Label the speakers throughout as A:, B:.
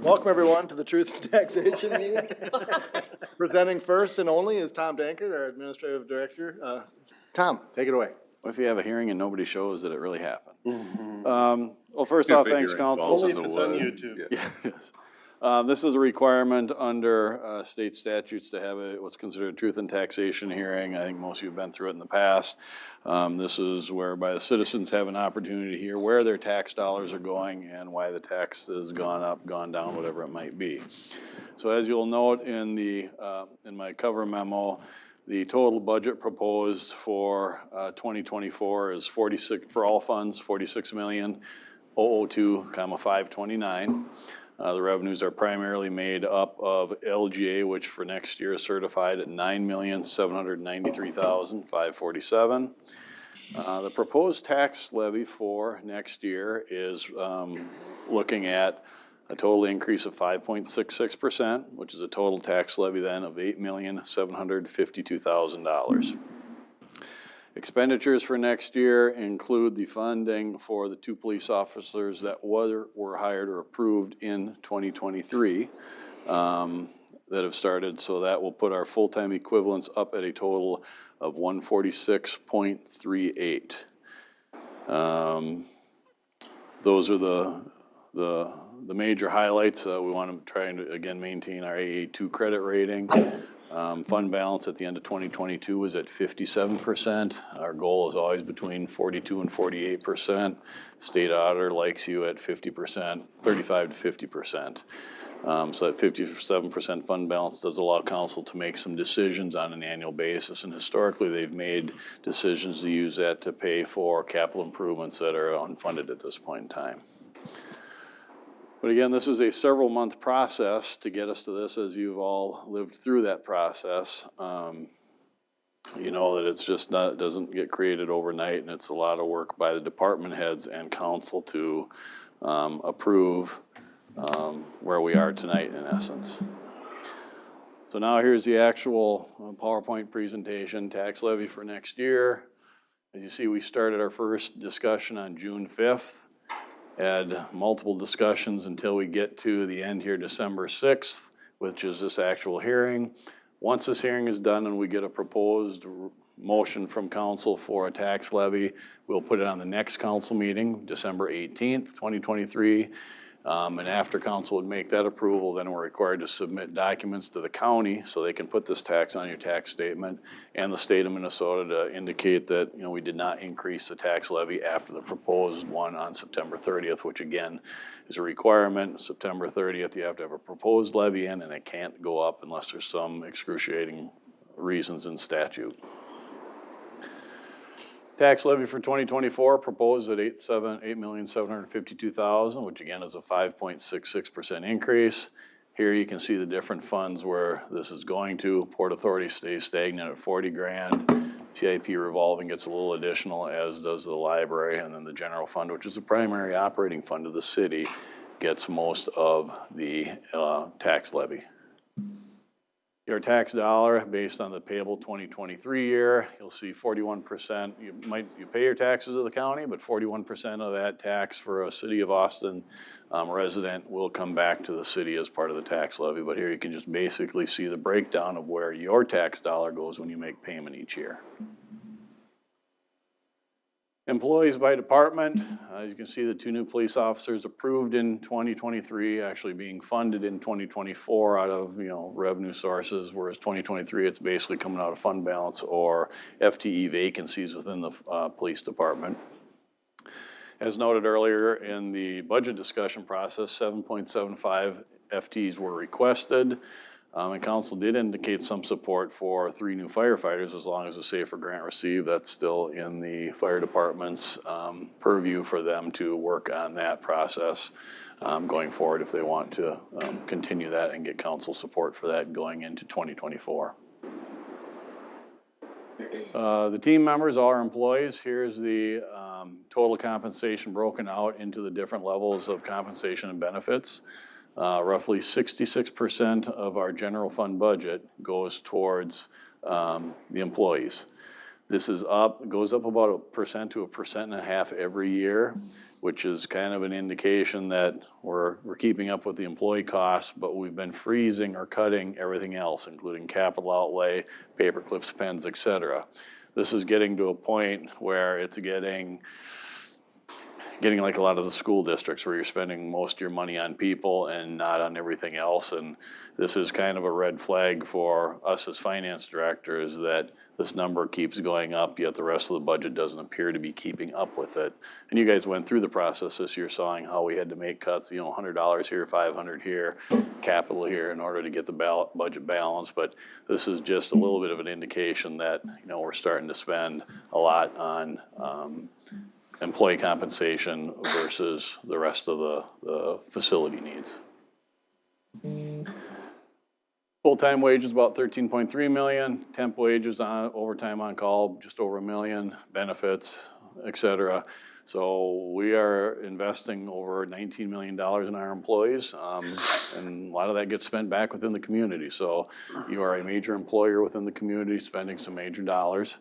A: Welcome everyone to the Truth and Taxation meeting. Presenting first and only is Tom Dankert, our Administrative Director. Tom, take it away.
B: What if you have a hearing and nobody shows that it really happened? Well, first off, thanks, Council.
C: Only if it's on YouTube.
B: Yes. This is a requirement under state statutes to have what's considered a truth and taxation hearing. I think most of you have been through it in the past. This is whereby the citizens have an opportunity to hear where their tax dollars are going and why the tax has gone up, gone down, whatever it might be. So as you'll note in my cover memo, the total budget proposed for 2024 is 46 for all funds, 46,002,529. The revenues are primarily made up of LGA, which for next year is certified at 9,793,547. The proposed tax levy for next year is looking at a total increase of 5.66%, which is a total tax levy then of $8,752,000. Expenditures for next year include the funding for the 2 police officers that were hired or approved in 2023 that have started. So that will put our full-time equivalents up at a total of 146.38. Those are the major highlights. We want to try and again maintain our AA2 credit rating. Fund balance at the end of 2022 was at 57%. Our goal is always between 42 and 48%. State auditor likes you at 50%, 35 to 50%. So that 57% fund balance does allow council to make some decisions on an annual basis. And historically, they've made decisions to use that to pay for capital improvements that are unfunded at this point in time. But again, this is a several month process to get us to this. As you've all lived through that process, you know that it's just not, it doesn't get created overnight, and it's a lot of work by the department heads and council to approve where we are tonight in essence. So now here's the actual PowerPoint presentation, tax levy for next year. As you see, we started our first discussion on June 5th. Had multiple discussions until we get to the end here, December 6th, which is this actual hearing. Once this hearing is done and we get a proposed motion from council for a tax levy, we'll put it on the next council meeting, December 18th, 2023. And after council would make that approval, then we're required to submit documents to the county so they can put this tax on your tax statement and the state of Minnesota to indicate that, you know, we did not increase the tax levy after the proposed one on September 30th, which again is a requirement. September 30th, you have to have a proposed levy in, and it can't go up unless there's some excruciating reasons in statute. Tax levy for 2024 proposed at $8,752,000, which again is a 5.66% increase. Here you can see the different funds where this is going to. Port Authority stays stagnant at 40 grand. CIP revolving gets a little additional, as does the library, and then the general fund, which is the primary operating fund of the city, gets most of the tax levy. Your tax dollar based on the payable 2023 year, you'll see 41%. You pay your taxes to the county, but 41% of that tax for a City of Austin resident will come back to the city as part of the tax levy. But here you can just basically see the breakdown of where your tax dollar goes when you make payment each year. Employees by department, as you can see, the 2 new police officers approved in 2023 actually being funded in 2024 out of, you know, revenue sources, whereas 2023 it's basically coming out of fund balance or FTE vacancies within the police department. As noted earlier in the budget discussion process, 7.75 FTEs were requested. And council did indicate some support for 3 new firefighters as long as the SAFER grant received. That's still in the fire department's purview for them to work on that process going forward if they want to continue that and get council support for that going into 2024. The team members, all our employees, here's the total compensation broken out into the different levels of compensation and benefits. Roughly 66% of our general fund budget goes towards the employees. This is up, goes up about 1% to 1.5% every year. which is kind of an indication that we're keeping up with the employee costs, but we've been freezing or cutting everything else, including capital outlay, paper clips, pens, et cetera. This is getting to a point where it's getting like a lot of the school districts where you're spending most of your money on people and not on everything else. And this is kind of a red flag for us as finance directors that this number keeps going up, yet the rest of the budget doesn't appear to be keeping up with it. And you guys went through the process this year, sawing how we had to make cuts, $100 here, $500 here, capital here in order to get the budget balanced. But this is just a little bit of an indication that, we're starting to spend a lot on employee compensation versus the rest of the facility needs. Full-time wages about 13.3 million, temp wages on overtime on call just over $1 million, benefits, et cetera. So we are investing over $19 million in our employees, and a lot of that gets spent back within the community. So you are a major employer within the community, spending some major dollars.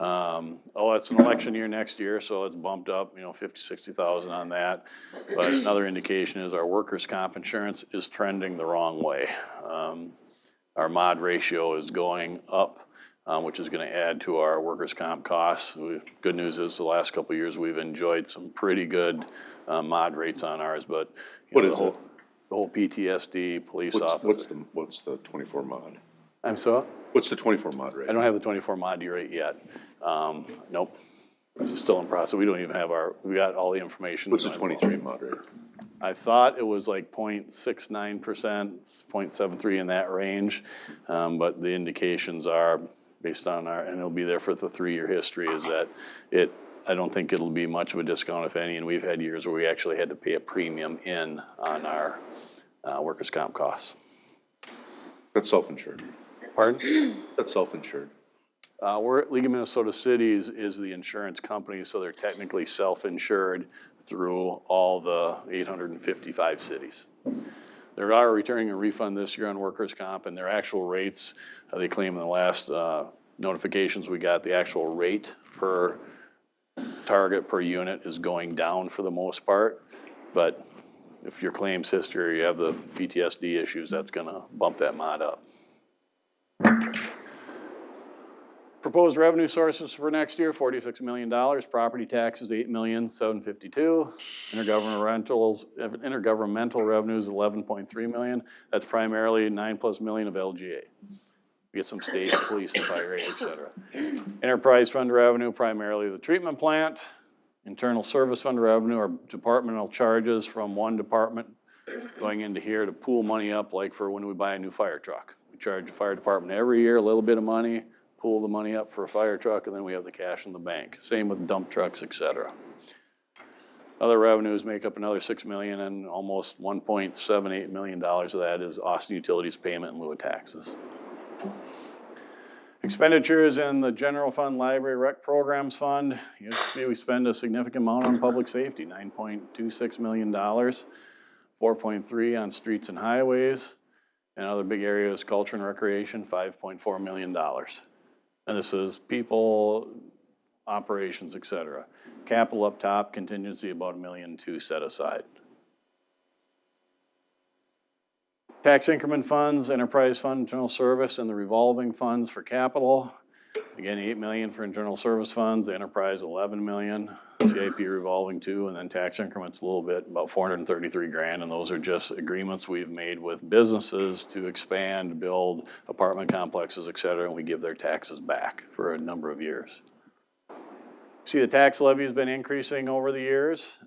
B: It's an election year next year, so it's bumped up, 50, 60,000 on that. But another indication is our workers' comp insurance is trending the wrong way. Our mod ratio is going up, which is going to add to our workers' comp costs. Good news is the last couple of years we've enjoyed some pretty good mod rates on ours, but
C: what is it?
B: The whole PTSD, police officer.
C: What's the 24 mod?
B: I'm sorry?
C: What's the 24 mod rate?
B: I don't have the 24 mod rate yet. Nope. It's still in process. We don't even have we got all the information.
C: What's the 23 mod rate?
B: I thought it was like 0.69%, 0.73 in that range. But the indications are based on and it'll be there for the 3-year history, is that I don't think it'll be much of a discount, if any, and we've had years where we actually had to pay a premium on our workers' comp costs.
C: That's self-insured.
B: Pardon?
C: That's self-insured.
B: League of Minnesota Cities is the insurance company, so they're technically self-insured through all the 855 cities. They are returning a refund this year on workers' comp, and their actual rates, they claim in the last notifications we got, the actual rate per target per unit is going down for the most part. But if your claims history, or you have the PTSD issues, that's gonna bump that mod up. Proposed revenue sources for next year, $46 million. Property taxes, $8,752,000. Intergovernmental revenues, $11.3 million. That's primarily $9+ million of LGA. We get some state, police, and fire aid, et cetera. Enterprise fund revenue, primarily the treatment plant. Internal service fund revenue are departmental charges from one department going into here to pool money up, like for when we buy a new fire truck. We charge the fire department every year a little bit of money, pool the money up for a fire truck, and then we have the cash in the bank. Same with dump trucks, et cetera. Other revenues make up another $6 million, and almost $1.78 million of that is Austin Utilities payment in lieu of taxes. Expenditures in the general fund, library, rec programs fund. You see we spend a significant amount on public safety, $9.26 million, 4.3 on streets and highways, and other big areas, culture and recreation, $5.4 million. And this is people, operations, et cetera. Capital up top, contingency about $1.2 million set aside. Tax increment funds, enterprise fund, internal service, and the revolving funds for capital. Again, $8 million for internal service funds, enterprise $11 million, CIP revolving $2 million, and then tax increments a little bit, about $433,000, and those are just agreements we've made with businesses to expand, build apartment complexes, et cetera, and we give their taxes back for a number of years. See, the tax levy has been increasing over the years.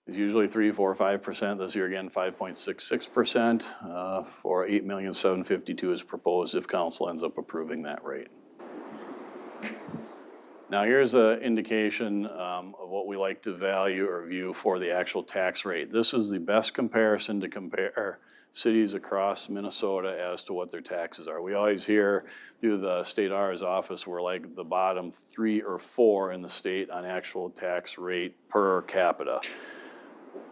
B: It's usually 3, 4, 5%. This year again, 5.66% for $8,752,000 is proposed if council ends up approving that rate. Now here's an indication of what we like to value or view for the actual tax rate. This is the best comparison to compare cities across Minnesota as to what their taxes are. We always hear through the state auditor's office we're like the bottom 3 or 4 in the state on actual tax rate per capita.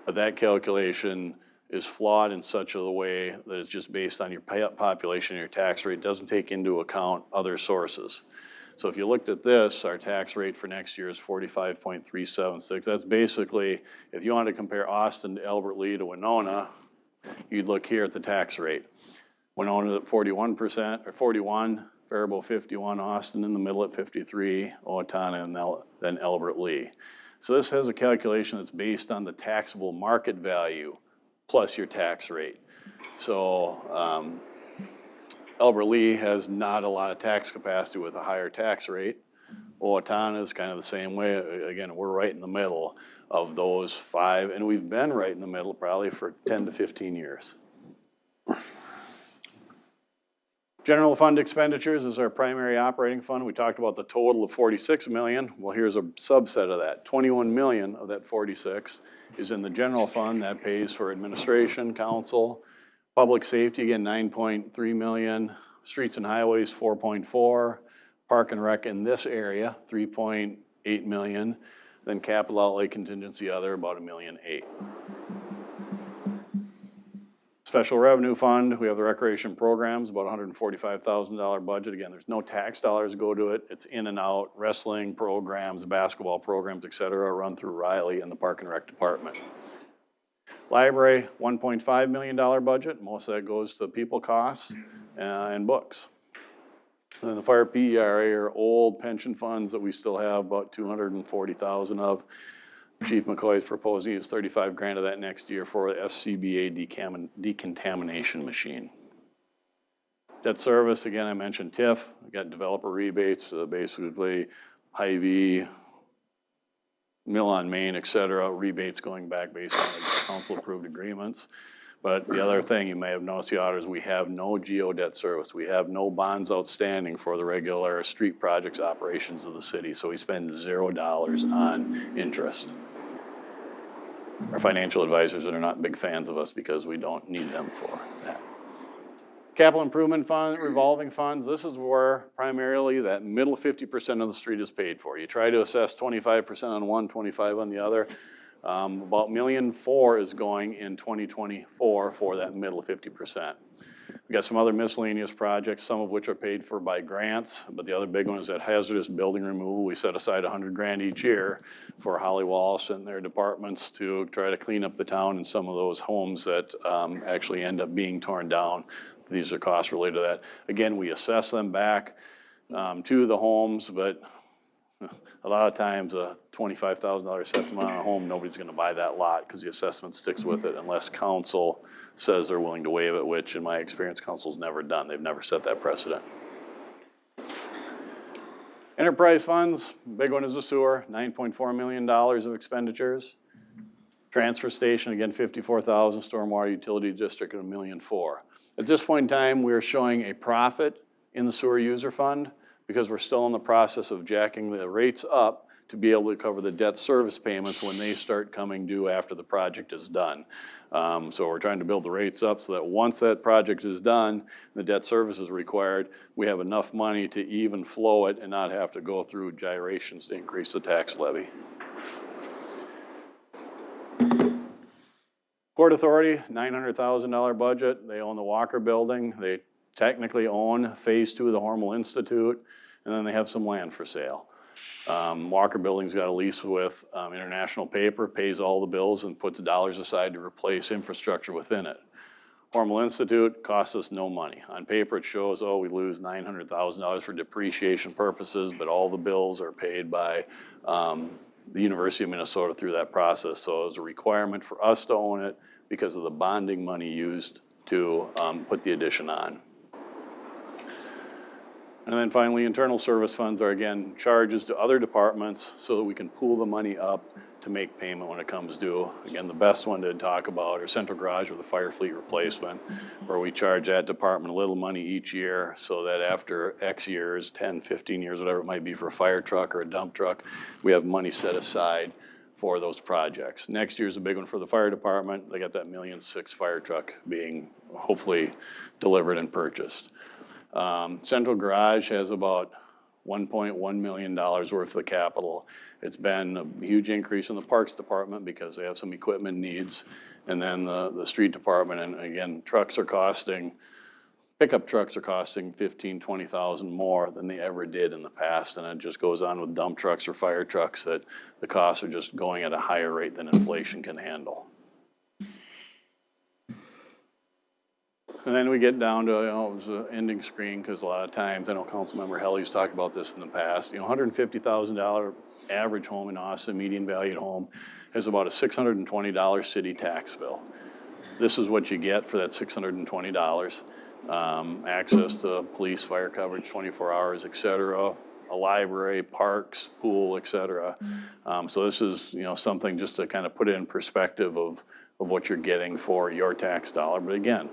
B: But that calculation is flawed in such a way that it's just based on your population, your tax rate, doesn't take into account other sources. So if you looked at this, our tax rate for next year is 45.376. That's basically, if you wanted to compare Austin to Albert Lea to Winona, you'd look here at the tax rate. Winona at 41% or 41, Faribault 51, Austin in the middle at 53, Owatonna, and then Albert Lea. So this has a calculation that's based on the taxable market value plus your tax rate. So Albert Lea has not a lot of tax capacity with a higher tax rate. Owatonna is kind of the same way. Again, we're right in the middle of those five, and we've been right in the middle probably for 10 to 15 years. General fund expenditures is our primary operating fund. We talked about the total of 46 million. Well, here's a subset of that. 21 million of that 46 is in the general fund that pays for administration, council, public safety, again, 9.3 million, streets and highways, 4.4, park and rec in this area, 3.8 million, then capital outlay contingency other, about $1.8 million. Special revenue fund, we have the recreation programs, about $145,000 budget. Again, there's no tax dollars go to it. It's in and out, wrestling programs, basketball programs, et cetera, run through Riley and the Park and Rec department. Library, $1.5 million budget. Most of that goes to people costs and books. And then the fire PERA are old pension funds that we still have about 240,000 of. Chief McCoy is proposing to use 35 grand of that next year for a SCBA decontamination machine. Debt service, again, I mentioned TIF. We got developer rebates, basically Hy-Vee, Mill on Main, et cetera, rebates going back based on council approved agreements. But the other thing you may have noticed, the auditors, we have no geo debt service. We have no bonds outstanding for the regular street projects operations of the city. So we spend $0 on interest. Our financial advisors are not big fans of us because we don't need them for that. Capital improvement fund, revolving funds, this is where primarily that middle 50% of the street is paid for. You try to assess 25% on one, 25 on the other. About $1.4 million is going in 2024 for that middle 50%. We got some other miscellaneous projects, some of which are paid for by grants, but the other big one is that hazardous building removal. We set aside 100 grand each year for Holly Wallace and their departments to try to clean up the town and some of those homes that actually end up being torn down. These are costs related to that. Again, we assess them back to the homes, but a lot of times a $25,000 assessment on a home, nobody's gonna buy that lot because the assessment sticks with it unless council says they're willing to waive it, which in my experience, council's never done. They've never set that precedent. Enterprise funds, big one is the sewer, $9.4 million of expenditures. Transfer station, again, 54,000, stormwater utility district, $1.4 million. At this point in time, we're showing a profit in the sewer user fund because we're still in the process of jacking the rates up to be able to cover the debt service payments when they start coming due after the project is done. So we're trying to build the rates up so that once that project is done, the debt service is required, we have enough money to even flow it and not have to go through gyrations to increase the tax levy. Port Authority, $900,000 budget. They own the Walker Building. They technically own phase 2 of the Hormel Institute, and then they have some land for sale. Walker Building's got a lease with International Paper, pays all the bills and puts dollars aside to replace infrastructure within it. Hormel Institute costs us no money. On paper it shows, oh, we lose $900,000 for depreciation purposes, but all the bills are paid by the University of Minnesota through that process. So it was a requirement for us to own it because of the bonding money used to put the addition on. And then finally, internal service funds are, again, charges to other departments so that we can pool the money up to make payment when it comes due. Again, the best one to talk about are central garage with the fire fleet replacement, where we charge that department a little money each year so that after X years, 10, 15 years, whatever it might be for a fire truck or a dump truck, we have money set aside for those projects. Next year's a big one for the fire department. They got that $1.6 million fire truck being hopefully delivered and purchased. Central Garage has about $1.1 million worth of capital. It's been a huge increase in the Parks Department because they have some equipment needs. And then the street department, and again, trucks are costing Pickup trucks are costing 15, 20,000 more than they ever did in the past, and it just goes on with dump trucks or fire trucks that the costs are just going at a higher rate than inflation can handle. And then we get down to, it was an ending screen, because a lot of times, I know Councilmember Helly's talked about this in the past, $150,000 average home in Austin, median valued home, has about a $620 city tax bill. This is what you get for that $620. Access to police, fire coverage, 24 hours, et cetera, a library, parks, pool, et cetera. So this is, something just to kind of put it in perspective of what you're getting for your tax dollar. But again,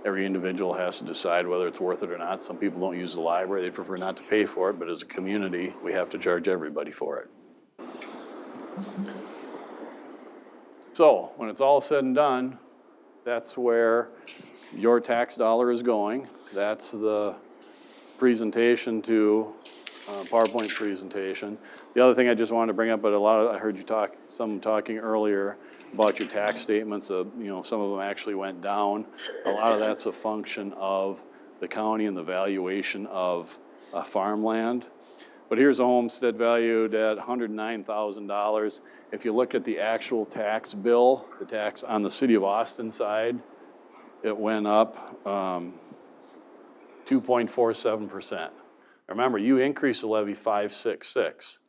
B: every individual has to decide whether it's worth it or not. Some people don't use the library, they prefer not to pay for it, but as a community, we have to charge everybody for it. So when it's all said and done, that's where your tax dollar is going. That's the presentation to PowerPoint presentation. The other thing I just wanted to bring up, but I heard you talking earlier about your tax statements. Some of them actually went down. A lot of that's a function of the county and the valuation of farmland. But here's a homestead valued at $109,000. If you look at the actual tax bill, the tax on the city of Austin side, it went up 2.47%. Remember, you increased the levy 566.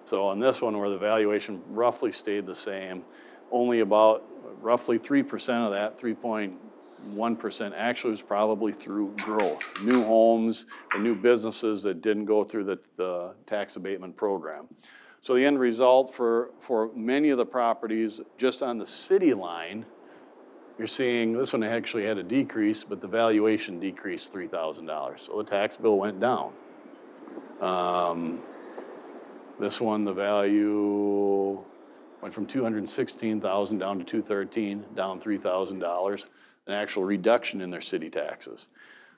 B: So on this one, where the valuation roughly stayed the same, only about roughly 3% of that, 3.1% actually was probably through growth, new homes or new businesses that didn't go through the tax abatement program. So the end result for many of the properties just on the city line, you're seeing this one actually had a decrease, but the valuation decreased $3,000. So the tax bill went down. This one, the value went from $216,000 down to $213,000, down $3,000, an actual reduction in their city taxes.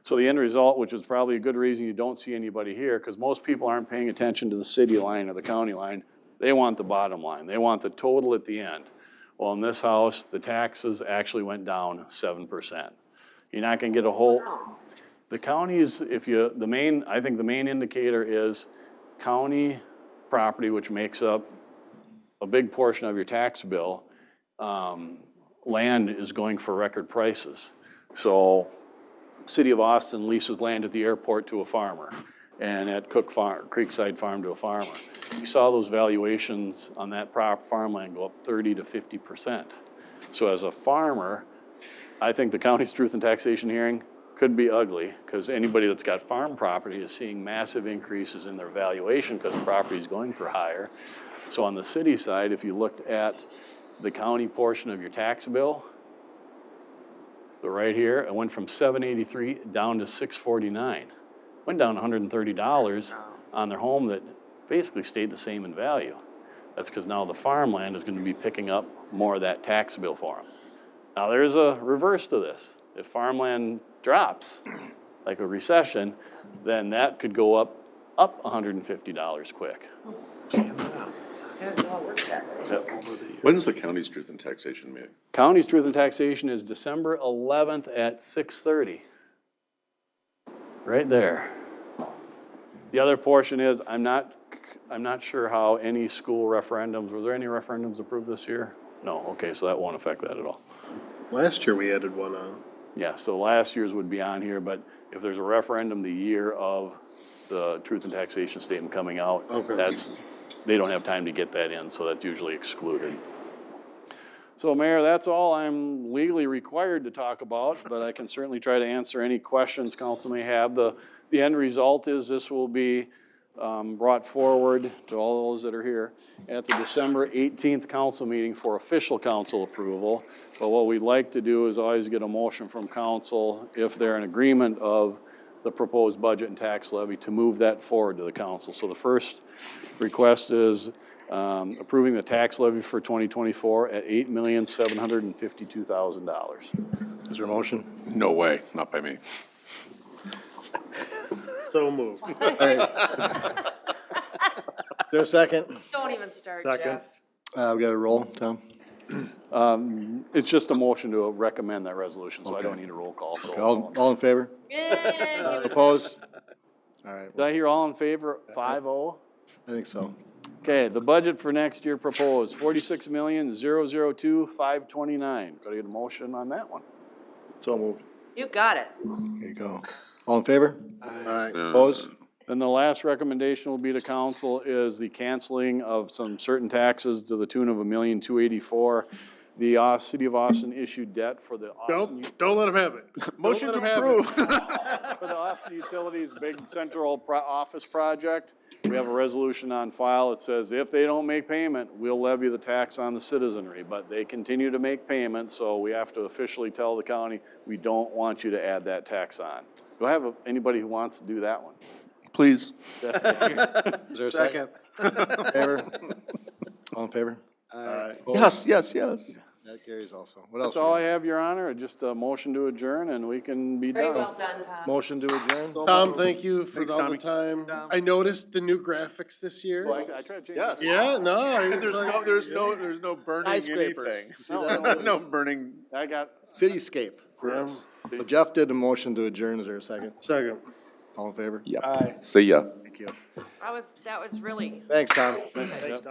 B: So the end result, which is probably a good reason you don't see anybody here, because most people aren't paying attention to the city line or the county line. They want the bottom line. They want the total at the end. Well, in this house, the taxes actually went down 7%. You're not going to get a whole. The counties, I think the main indicator is county property, which makes up a big portion of your tax bill. Land is going for record prices. So City of Austin leases land at the airport to a farmer, and at Creekside Farm to a farmer. You saw those valuations on that farmland go up 30 to 50%. So as a farmer, I think the county's truth and taxation hearing could be ugly, because anybody that's got farm property is seeing massive increases in their valuation because property is going for higher. So on the city side, if you looked at the county portion of your tax bill, so right here, it went from $783 down to $649. Went down $130 on their home that basically stayed the same in value. That's because now the farmland is going to be picking up more of that tax bill for them. Now there's a reverse to this. If farmland drops, like a recession, then that could go up $150 quick.
C: When's the county's truth and taxation meeting?
B: County's truth and taxation is December 11th at 6:30. Right there. The other portion is, I'm not sure how any school referendums, was there any referendums approved this year? No, okay, so that won't affect that at all.
D: Last year we added one on.
B: Yeah, so last year's would be on here, but if there's a referendum the year of the truth and taxation statement coming out,
D: Okay.
B: They don't have time to get that in, so that's usually excluded. So Mayor, that's all I'm legally required to talk about, but I can certainly try to answer any questions council may have. The end result is this will be brought forward to all those that are here at the December 18th council meeting for official council approval. But what we'd like to do is always get a motion from council, if they're in agreement of the proposed budget and tax levy, to move that forward to the council. So the first request is approving the tax levy for 2024 at $8,752,000.
A: Is there a motion?
C: No way, not by me.
D: So moved.
A: Is there a second?
E: Don't even start,
A: Second.
E: Jeff.
A: We got a roll, Tom?
B: It's just a motion to recommend that resolution, so I don't need a roll call. So
A: All in favor?
E: Yeah.
A: Opposed? All right,
B: did I hear all in favor? 5-0?
A: I think so.
B: Okay, the budget for next year proposed, 46,002,529. Could I get a motion on that one?
A: So moved.
E: You got it.
A: There you go. All in favor?
D: Aye.
A: Opposed?
B: Then the last recommendation will be to council is the canceling of some certain taxes to the tune of $1,284,000. The City of Austin issued debt for the Austin.
D: Don't let him have it.
C: Motion
D: Don't
C: to
D: let him have it.
C: approve.
B: For the Austin Utilities big central office project, we have a resolution on file that says if they don't make payment, we'll levy the tax on the citizenry. But they continue to make payments, so we have to officially tell the county, we don't want you to add that tax on. Do I have anybody who wants to do that one?
C: Please.
A: Is there a second? Favor? All in favor?
D: Aye.
A: Opposed?
C: Yes.
A: That carries also. What else?
B: That's all I have, Your Honor. Just a motion to adjourn and we can be
E: Very
B: done.
E: well done, Tom.
A: Motion to adjourn?
D: Tom, thank you for
C: Thanks,
D: all the
C: Tommy.
D: time. I noticed the new graphics this year.
B: I tried to change
A: Yes.
B: it.
D: Yeah, no.
C: And
D: it's
C: there's
D: like-
C: there's no burning
A: Skyscrapers.
C: anything.
A: You see that?
C: No burning.
B: I got,
A: Cityscape.
D: Yeah.
A: So Jeff did a motion to adjourn. Is there a second?
D: Second.
A: All in favor?
C: Yeah. See ya.
A: Thank you.
E: That was really.
A: Thanks, Tom.
B: Yep.